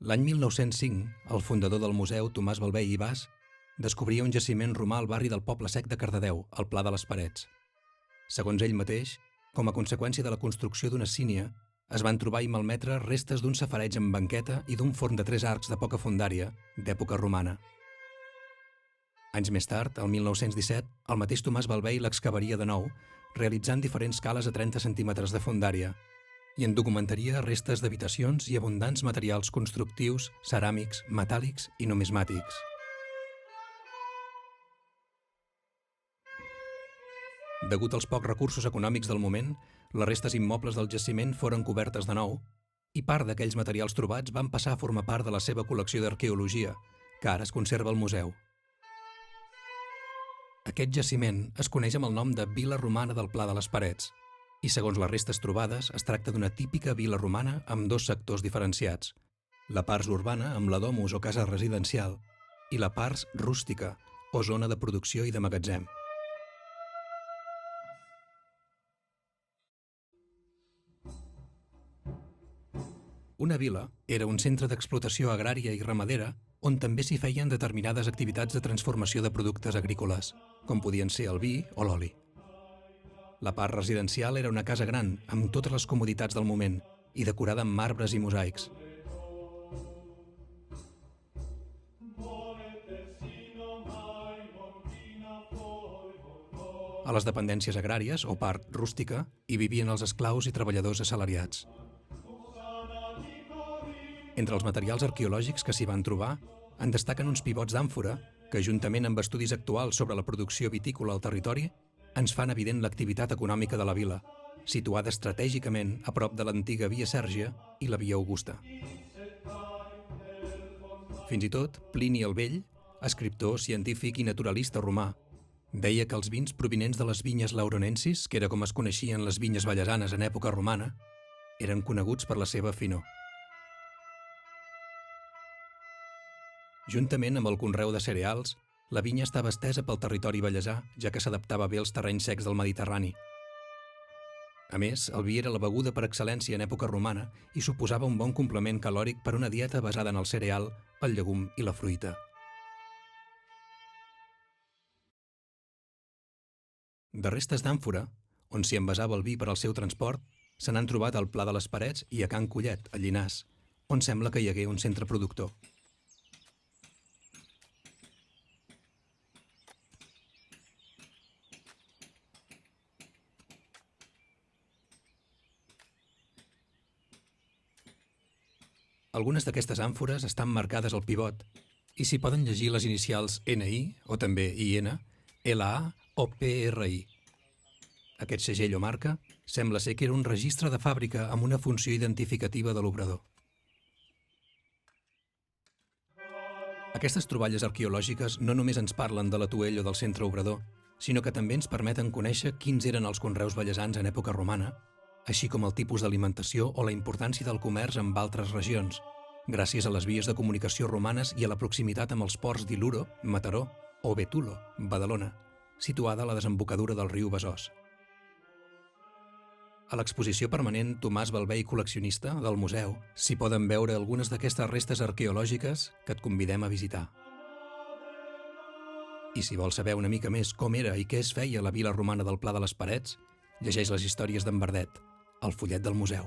L'any 1905, el fundador del museu, Tomàs Balvei i Bas, descobria un jaciment romà al barri del Poble Sec de Cardedeu, al Pla de les Parets. Segons ell mateix, com a conseqüència de la construcció d'una sínia, es van trobar i malmetre restes d'un safareig amb banqueta i d'un forn de 3 arcs de poca fondària, d'època romana. Anys més tard, el 1917, el mateix Tomàs Balvei l'excavaria de nou, realitzant diferents cales a 30 centímetres de fondària, i en documentaria restes d'habitacions i abundants materials constructius, ceràmics, metàl·lics i numismàtics. Degut als pocs recursos econòmics del moment, les restes immobles del jaciment foren cobertes de nou i part d'aquells materials trobats van passar a formar part de la seva col·lecció d'arqueologia, que ara es conserva al museu. Aquest jaciment es coneix amb el nom de Vila Romana del Pla de les Parets i, segons les restes trobades, es tracta d'una típica vila romana amb 2 sectors diferenciats, la part urbana amb la domus o casa residencial i la part rústica o zona de producció i de magatzem. Una vila era un centre d'explotació agrària i ramadera on també s'hi feien determinades activitats de transformació de productes agrícoles, com podien ser el vi o l'oli. La part residencial era una casa gran, amb totes les comoditats del moment, i decorada amb marbres i mosaics. A les dependències agràries, o part rústica, hi vivien els esclaus i treballadors assalariats. Entre els materials arqueològics que s'hi van trobar, en destaquen uns pivots d'àmfora que, juntament amb estudis actuals sobre la producció vitícola al territori, ens fan evident l'activitat econòmica de la vila, situada estratègicament a prop de l'antiga Via Sèrgia i la Via Augusta. Fins i tot, Plini el Vell, escriptor, científic i naturalista romà, deia que els vins provinents de les vinyes lauronensis, que era com es coneixien les vinyes vallesanes en època romana, eren coneguts per la seva finor. Juntament amb el conreu de cereals, la vinya estava estesa pel territori vallesà, ja que s'adaptava bé als terrenys secs del Mediterrani. A més, el vi era la beguda per excel·lència en època romana i suposava un bon complement calòric per una dieta basada en el cereal, el llegum i la fruita. De restes d'àmfora, on s'hi envasava el vi per al seu transport, se n'han trobat al Pla de les Parets i a Can Collet, a Llinars, on sembla que hi hagué un centre productor. Algunes d'aquestes àmfores estan marcades al pivot i s'hi poden llegir les inicials NI, o també IN, LA o PRI. Aquest segell o marca sembla ser que era un registre de fàbrica amb una funció identificativa de l'obrador. Aquestes troballes arqueològiques no només ens parlen de l'atuell o del centre obrador, sinó que també ens permeten conèixer quins eren els conreus vallesans en època romana, així com el tipus d'alimentació o la importància del comerç amb altres regions, gràcies a les vies de comunicació romanes i a la proximitat amb els ports d'Iluro, Mataró, o Betulo, Badalona, situada a la desembocadura del riu Besòs. A l'exposició permanent Tomàs Balvei col·leccionista del museu s'hi poden veure algunes d'aquestes restes arqueològiques que et convidem a visitar. I si vols saber una mica més com era i què es feia a la vila romana del Pla de les Parets, llegeix les històries d'en Verdet, al fullet del museu.